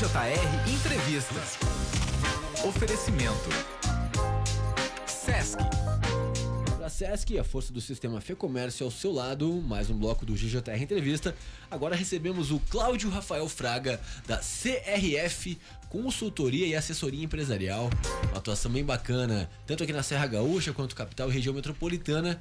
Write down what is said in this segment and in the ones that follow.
GJR Entrevista. Oferecimento Sesc. A Sesc, a força do sistema Fê Comércio ao seu lado, mais um bloco do GJR Entrevista. Agora recebemos o Cláudio Rafael Fraga, da CRF Consultoria e Assessoria Empresarial. Uma atuação bem bacana, tanto aqui na Serra Gaúcha quanto capital e região metropolitana.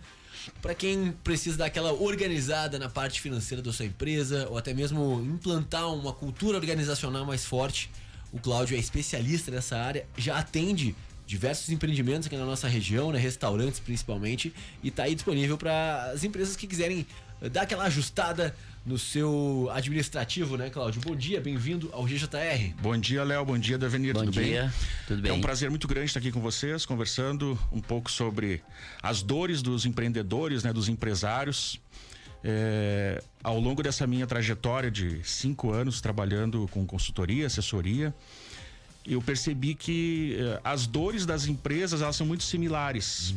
Para quem precisa dar aquela organizada na parte financeira da sua empresa, ou até mesmo implantar uma cultura organizacional mais forte, o Cláudio é especialista nessa área, já atende diversos empreendimentos aqui na nossa região, né, restaurantes principalmente, e está aí disponível para as empresas que quiserem dar aquela ajustada no seu administrativo, né, Cláudio? Bom dia, bem-vindo ao GJR. Bom dia, Léo, bom dia, Davenir, tudo bem? Bom dia, tudo bem. É um prazer muito grande estar aqui com vocês, conversando um pouco sobre as dores dos empreendedores, né, dos empresários. Ao longo dessa minha trajetória de 5 anos trabalhando com consultoria, assessoria, eu percebi que as dores das empresas, elas são muito similares.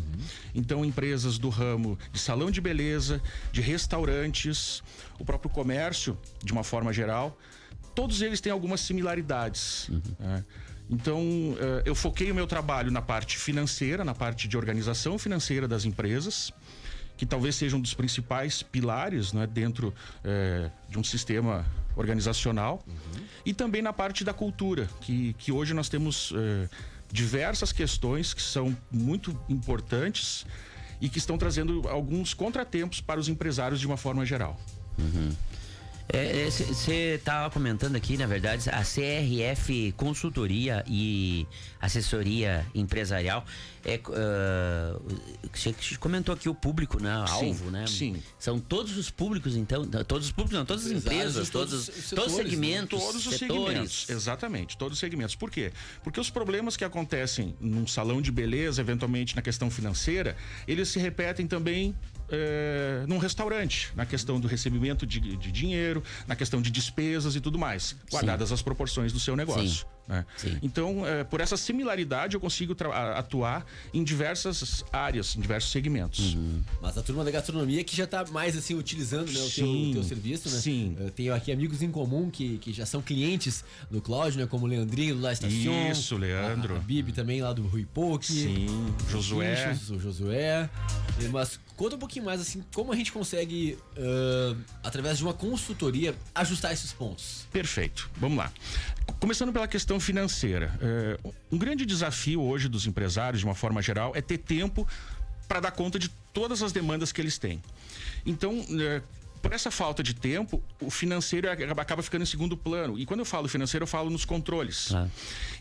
Então, empresas do ramo de salão de beleza, de restaurantes, o próprio comércio, de uma forma geral, todos eles têm algumas similaridades. Então, eu foquei o meu trabalho na parte financeira, na parte de organização financeira das empresas, que talvez seja um dos principais pilares, né, dentro de um sistema organizacional, e também na parte da cultura, que hoje nós temos diversas questões que são muito importantes e que estão trazendo alguns contratempos para os empresários de uma forma geral. Você estava comentando aqui, na verdade, a CRF Consultoria e Assessoria Empresarial. Você comentou aqui o público, né? Alvo, né? Sim. São todos os públicos, então? Todos os públicos, não, todas as empresas, todos os segmentos. Todos os setores. segmentos, exatamente, todos os segmentos. Por quê? Porque os problemas que acontecem num salão de beleza, eventualmente na questão financeira, eles se repetem também num restaurante, na questão do recebimento de dinheiro, na questão de despesas e tudo mais, guardadas as proporções do seu negócio. Né? Então, por essa similaridade, eu consigo atuar em diversas áreas, em diversos segmentos. Mas a turma da gastronomia que já está mais assim utilizando, né, o teu serviço, né? Sim. Tenho aqui amigos em comum que já são clientes do Cláudio, né? Como o Leandrinho lá Estacion. Isso, Leandro. A Bibi também lá do Rui Poke. Sim, Josué. O Josué. Mas conta um pouquinho mais assim, como a gente consegue, através de uma consultoria, ajustar esses pontos. Perfeito, vamos lá. Começando pela questão financeira, um grande desafio hoje dos empresários, de uma forma geral, é ter tempo para dar conta de todas as demandas que eles têm. Então, por essa falta de tempo, o financeiro acaba ficando em segundo plano. E quando eu falo financeiro, eu falo nos controles.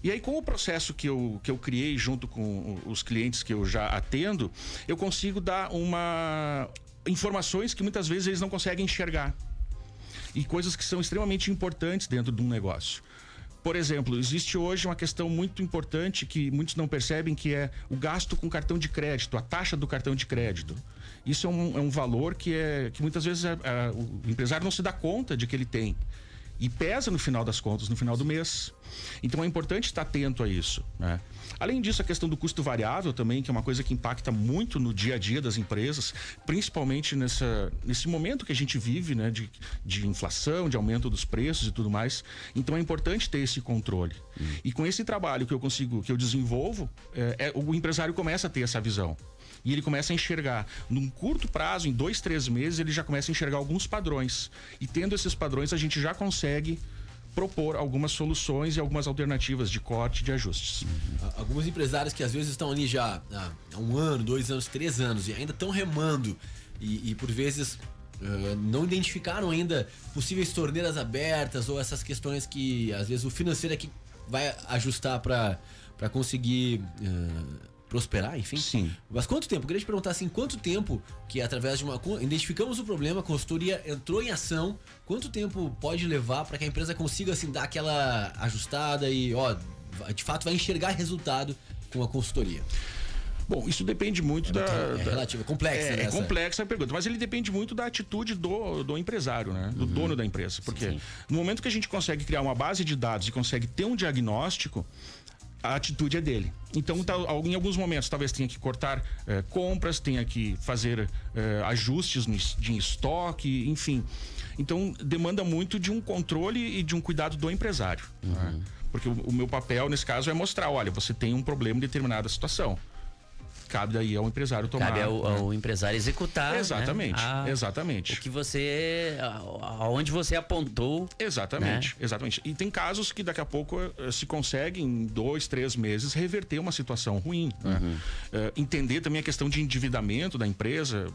E aí, com o processo que eu criei junto com os clientes que eu já atendo, eu consigo dar informações que muitas vezes eles não conseguem enxergar. E coisas que são extremamente importantes dentro de um negócio. Por exemplo, existe hoje uma questão muito importante que muitos não percebem, que é o gasto com cartão de crédito, a taxa do cartão de crédito. Isso é um valor que muitas vezes o empresário não se dá conta de que ele tem. E pesa no final das contas, no final do mês. Então é importante estar atento a isso, né? Além disso, a questão do custo variável também, que é uma coisa que impacta muito no dia a dia das empresas, principalmente nesse momento que a gente vive, né, de inflação, de aumento dos preços e tudo mais. Então é importante ter esse controle. E com esse trabalho que eu desenvolvo, o empresário começa a ter essa visão. E ele começa a enxergar, num curto prazo, em 2, 3 meses, ele já começa a enxergar alguns padrões. E tendo esses padrões, a gente já consegue propor algumas soluções e algumas alternativas de corte, de ajustes. Alguns empresários que às vezes estão ali já há 1 ano, 2 anos, 3 anos e ainda estão remando e por vezes não identificaram ainda possíveis torneiras abertas ou essas questões que às vezes o financeiro é que vai ajustar para conseguir prosperar, enfim. Sim. Mas quanto tempo? Eu queria te perguntar assim, quanto tempo que através de identificamos o problema, a consultoria entrou em ação, quanto tempo pode levar para que a empresa consiga assim dar aquela ajustada e de fato vai enxergar resultado com a consultoria? Bom, isso depende muito relativa, complexa, né? É complexa a pergunta, mas ele depende muito da atitude do empresário, né? Do dono da empresa. Porque no momento que a gente consegue criar uma base de dados e consegue ter um diagnóstico, a atitude é dele. Então, em alguns momentos, talvez tenha que cortar compras, tenha que fazer ajustes de estoque, enfim. Então, demanda muito de um controle e de um cuidado do empresário. Né? Porque o meu papel, nesse caso, é mostrar, olha, você tem um problema em determinada situação. Cabe daí ao empresário tomar. Cabe ao empresário executar. Exatamente, né? exatamente. O que você. Aonde você apontou. Exatamente, né? exatamente. E tem casos que daqui a pouco se consegue, em 2, 3 meses, reverter uma situação ruim. Né? Entender também a questão de endividamento da empresa.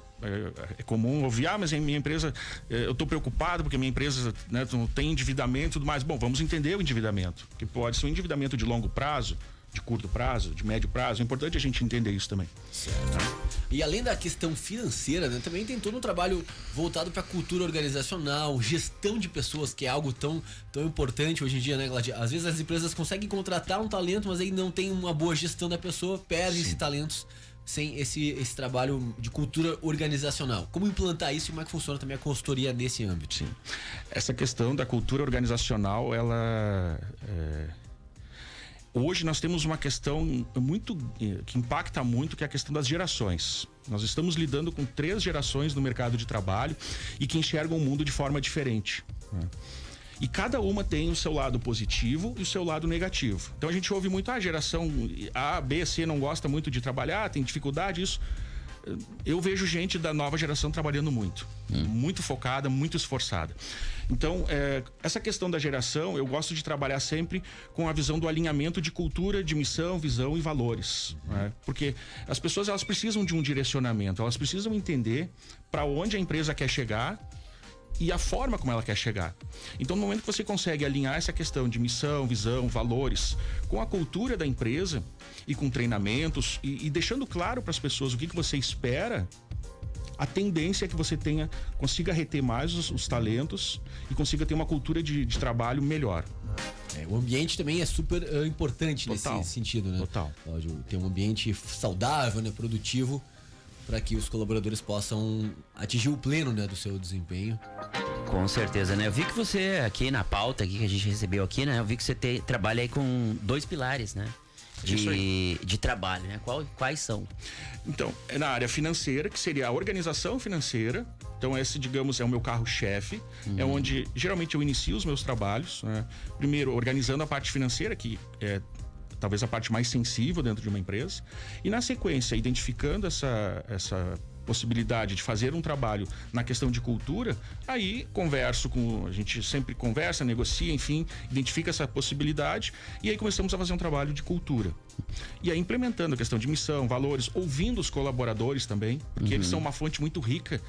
É comum ouvir, mas em minha empresa, eu estou preocupado porque minha empresa, né, não tem endividamento e tudo mais. Bom, vamos entender o endividamento. Que pode ser um endividamento de longo prazo, de curto prazo, de médio prazo. É importante a gente entender isso também. Certo. E além da questão financeira, né, também tem todo um trabalho voltado para cultura organizacional, gestão de pessoas, que é algo tão importante hoje em dia, né, Gladir? Às vezes as empresas conseguem contratar um talento, mas aí não tem uma boa gestão da pessoa, perdem esses talentos sem esse trabalho de cultura organizacional. Como implantar isso e como é que funciona também a consultoria nesse âmbito? Sim. Essa questão da cultura organizacional, ela... Hoje nós temos uma questão que impacta muito, que é a questão das gerações. Nós estamos lidando com 3 gerações no mercado de trabalho e que enxergam o mundo de forma diferente. Né? E cada uma tem o seu lado positivo e o seu lado negativo. Então a gente ouve muito, a geração A, B, C não gosta muito de trabalhar, tem dificuldade, isso... Eu vejo gente da nova geração trabalhando muito focada, muito esforçada. Então, essa questão da geração, eu gosto de trabalhar sempre com a visão do alinhamento de cultura, de missão, visão e valores. Né? Porque as pessoas, elas precisam de um direcionamento, elas precisam entender para onde a empresa quer chegar e a forma como ela quer chegar. Então, no momento que você consegue alinhar essa questão de missão, visão, valores com a cultura da empresa e com treinamentos e deixando claro para as pessoas o que você espera, a tendência é que você consiga reter mais os talentos e consiga ter uma cultura de trabalho melhor. O ambiente também é super importante Total. Nesse sentido, né? Total. Ter um ambiente saudável, né, produtivo, para que os colaboradores possam atingir o pleno, né, do seu desempenho. Com certeza, né? Eu vi que você, aqui na pauta aqui que a gente recebeu aqui, né? Eu vi que você trabalha aí com 2 pilares, né? De trabalho, né? Quais são? Então, é na área financeira, que seria a organização financeira. Então, esse, digamos, é o meu carro-chefe. É onde, geralmente, eu inicio os meus trabalhos. Né? Primeiro, organizando a parte financeira, que é talvez a parte mais sensível dentro de uma empresa. E, na sequência, identificando essa possibilidade de fazer um trabalho na questão de cultura, aí a gente sempre conversa, negocia, enfim, identifica essa possibilidade e aí começamos a fazer um trabalho de cultura. E aí implementando a questão de missão, valores, ouvindo os colaboradores também, porque eles são uma fonte muito rica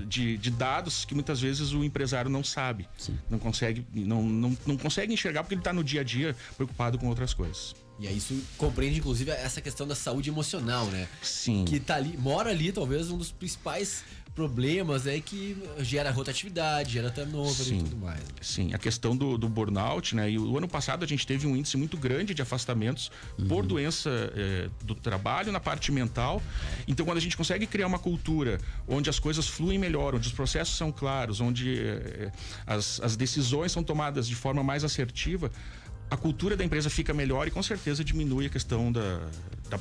de dados que muitas vezes o empresário não sabe. Sim. Não consegue enxergar porque ele está no dia a dia preocupado com outras coisas. E aí isso compreende, inclusive, essa questão da saúde emocional, né? Sim. Que mora ali, talvez, um dos principais problemas aí que gera rotatividade, gera turnover e tudo mais. Sim, a questão do burnout, né? E o ano passado a gente teve um índice muito grande de afastamentos por doença do trabalho na parte mental. Então, quando a gente consegue criar uma cultura onde as coisas fluem melhor, onde os processos são claros, onde as decisões são tomadas de forma mais assertiva, a cultura da empresa fica melhor e com certeza diminui a questão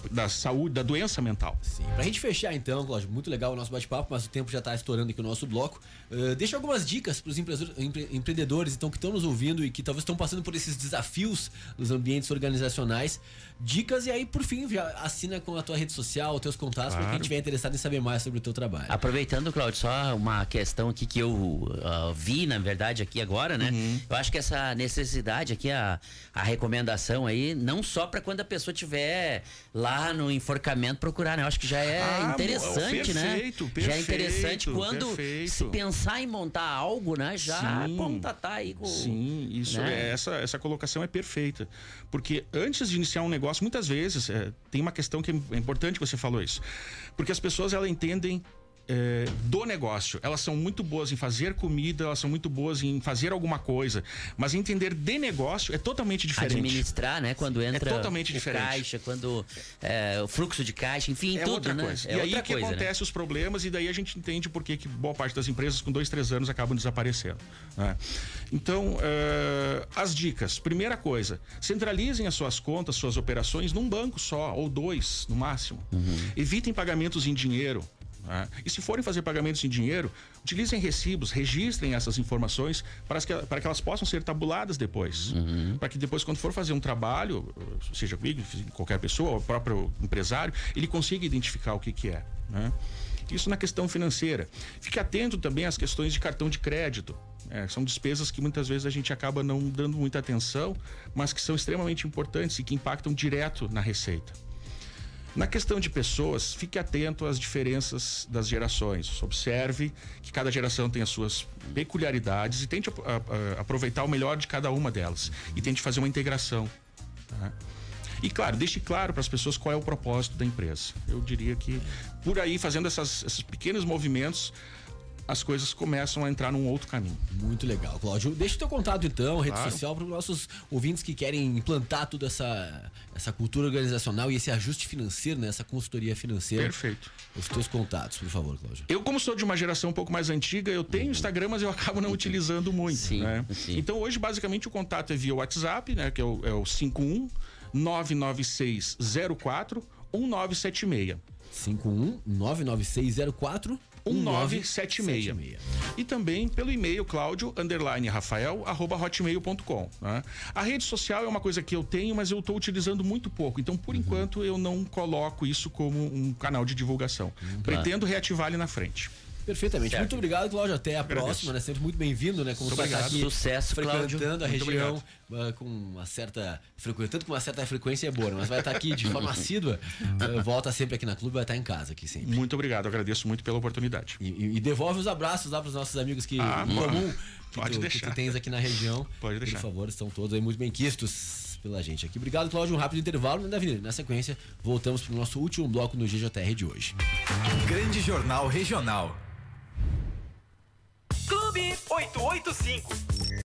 da saúde, da doença mental. Sim. Pra gente fechar então, Cláudio, muito legal o nosso bate-papo, mas o tempo já tá estourando aqui o nosso bloco. Deixa algumas dicas pros empreendedores então, que estão nos ouvindo e que talvez estão passando por esses desafios nos ambientes organizacional. Dicas e aí, por fim, já assina com a tua rede social, os teus contatos, para quem estiver interessado em saber mais sobre o teu trabalho. Aproveitando, Cláudio, só uma questão aqui que eu vi, na verdade, aqui agora, né? Eu acho que essa necessidade aqui, a recomendação aí, não só para quando a pessoa estiver lá no enforcamento procurar, né? Eu acho que já é interessante, perfeito, né? Já é interessante quando perfeito. se pensar em montar algo, né? Já contatar aí com... Sim, isso, né? Essa colocação é perfeita. Porque antes de iniciar um negócio, muitas vezes, tem uma questão que é importante que você falou isso. Porque as pessoas, elas entendem do negócio. Elas são muito boas em fazer comida, elas são muito boas em fazer alguma coisa, mas entender de negócio é totalmente diferente. Administrar, né? Quando entra totalmente diferente. Caixa, quando o fluxo de caixa, enfim, tudo, outra né? Coisa. E aí que acontece os problemas e daí a gente entende por que boa parte das empresas com 2, 3 anos acabam desaparecendo. Né? Então, as dicas. Primeira coisa, centralizem as suas contas, suas operações num banco só, ou 2 no máximo. Evitem pagamentos em dinheiro. Né? E se forem fazer pagamentos em dinheiro, utilizem recibos, registrem essas informações para que elas possam ser tabuladas depois. Para que depois, quando for fazer um trabalho, seja comigo, qualquer pessoa, o próprio empresário, ele consiga identificar o que é. Né? Isso na questão financeira. Fique atento também às questões de cartão de crédito. São despesas que muitas vezes a gente acaba não dando muita atenção, mas que são extremamente importantes e que impactam direto na receita. Na questão de pessoas, fique atento às diferenças das gerações. Observe que cada geração tem as suas peculiaridades e tente aproveitar o melhor de cada uma delas. E tente fazer uma integração. Tá? E claro, deixe claro para as pessoas qual é o propósito da empresa. Eu diria que por aí, fazendo esses pequenos movimentos, as coisas começam a entrar num outro caminho. Muito legal, Cláudio. Deixa o teu contato então, rede Claro. social, para os nossos ouvintes que querem implantar toda essa cultura organizacional e esse ajuste financeiro, né? Essa consultoria financeira. Perfeito. Os teus contatos, por favor, Cláudio. Eu, como sou de uma geração um pouco mais antiga, eu tenho Instagram, mas eu acabo não utilizando muito. Sim, Né? sim. Então hoje, basicamente, o contato é via WhatsApp, né? Que é o 51 99604 1976. 51-99604 1976. E também pelo e-mail claudio_rafael@hotmail.com. Né? A rede social é uma coisa que eu tenho, mas eu estou utilizando muito pouco. Então, por enquanto, eu não coloco isso como um canal de divulgação. Pretendo reativar ali na frente. Perfeitamente. Certo. Muito obrigado, Cláudio. Até a Agradeço. próxima, né? Sempre muito bem-vindo, né? Como Muito você está obrigado. aqui Sucesso, Cláudio. frequentando a Muito região com uma certa frequentando com uma certa frequência é boa, mas vai estar aqui de forma assídua. Volta sempre aqui na clube, vai estar em casa aqui sempre. Muito obrigado, agradeço muito pela oportunidade. E devolve os abraços lá para os nossos amigos que em comum Pode que deixar. tu tens aqui na região. Pode deixar. Por favor, estão todos aí muito bem quistos pela gente aqui. Obrigado, Cláudio. Um rápido intervalo, Davi. Na sequência, voltamos para o nosso último bloco no GJR de hoje. Grande Jornal Regional. Clube 885.